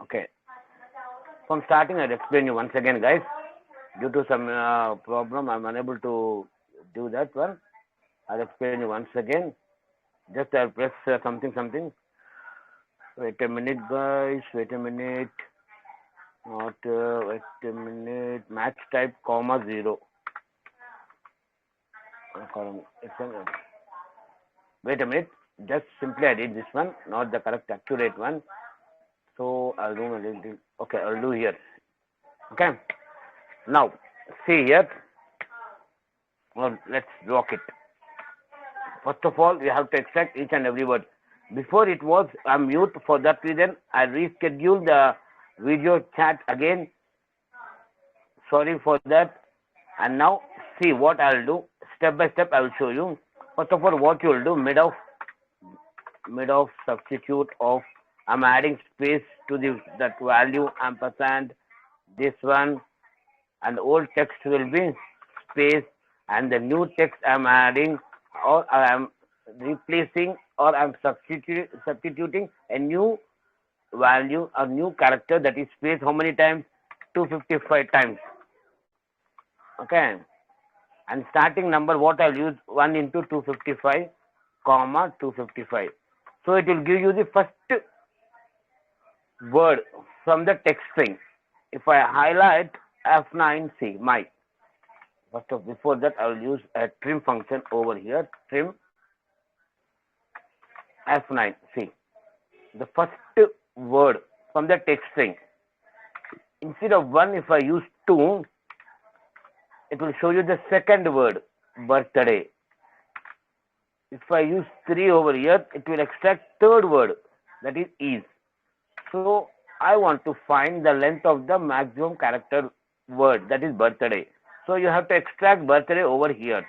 Okay. From starting, I'll explain you once again, guys. Due to some problem, I'm unable to do that one. I'll explain you once again. Just I'll press something. Wait a minute, guys. Wait a minute. Not wait a minute. Match type, comma 0. Wait a minute. Just simply I did this one, not the correct accurate one. So I'll do a little. Okay, I'll do here. Okay. Now see here. Well, let's block it. First of all, we have to extract each and every word. Before it was mute. For that reason, I rescheduled the video chat again. Sorry for that. And now see what I'll do. Step by step, I will show you. First of all, what you will do, mid of substitute of, I'm adding space to that value ampersand, this one, and old text will be space, and the new text I'm adding, or I am replacing, or I'm substituting a new value, a new character, that is space. How many times? 255 times. Okay. And starting number, what I'll use, 1 into 255, comma 255. So it will give you the first word from the text string. If I highlight F9C, my. First of before that, I will use a trim function over here. Trim F9C. The first word from the text string. Instead of 1, if I use 2, it will show you the second word, birthday. If I use 3 over here, it will extract third word, that is. So I want to find the length of the maximum character word, that is birthday. So you have to extract birthday over here,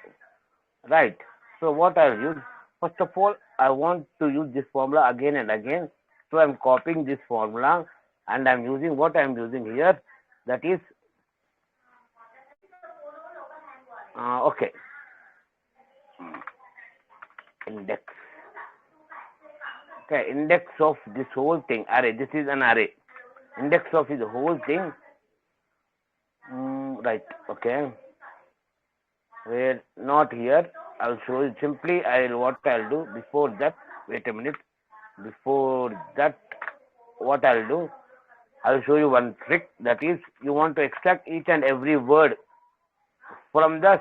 right? So what I'll use, first of all, I want to use this formula again and again. So I'm copying this formula and I'm using what I'm using here, that is okay, index. Okay, index of this whole thing, array. This is an array. Index of the whole thing. Right. Okay. Where not here. I'll show you simply. What I'll do before that. Wait a minute. Before that, what I'll do, I'll show you one trick. That is, you want to extract each and every word from the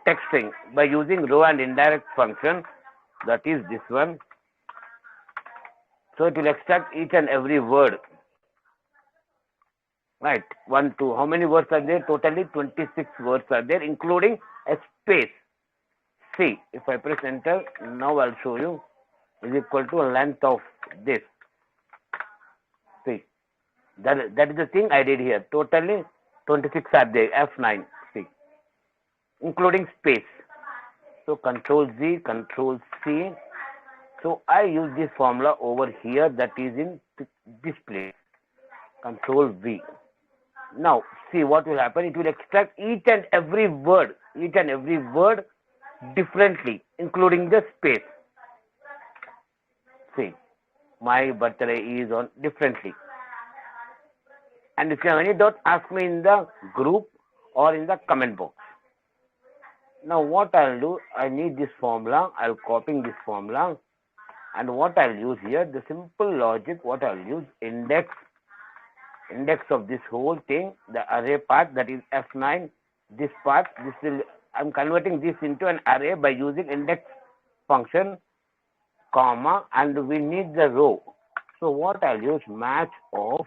text string by using row and indirect function. That is this one. So it will extract each and every word. Right. 1, 2. How many words are there? Totally 26 words are there, including a space. See, if I press enter, now I'll show you, is equal to length of this. See, that is the thing I did here. Totally 26 are there. F9. See, including space. So Control Z, Control C. So I use this formula over here, that is in this place. Control V. Now see what will happen. It will extract each and every word differently, including the space. See, my birthday is on differently. And if you have any doubt, ask me in the group or in the comment box. Now what I'll do, I need this formula. I'll copy this formula. And what I'll use here, the simple logic, what I'll use, index of this whole thing, the array part, that is F9, this part, I'm converting this into an array by using index function, comma, and we need the row. So what I'll use, max of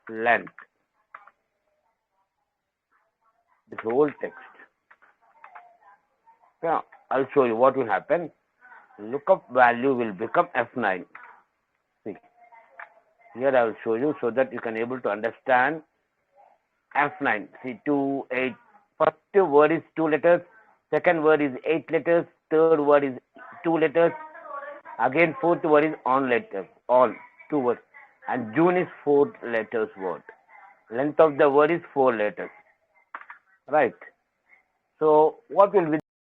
length, this whole text. Now I'll show you what will happen. Lookup value will become F9. See, here I will show you so that you can able to understand. F9. See, 2, 8. First word is 2 letters. Second word is 8 letters. Third word is 2 letters. Again, fourth word is on letters. On 2 words. And June is 4 letters word. Length of the word is 4 letters. Right. So what will be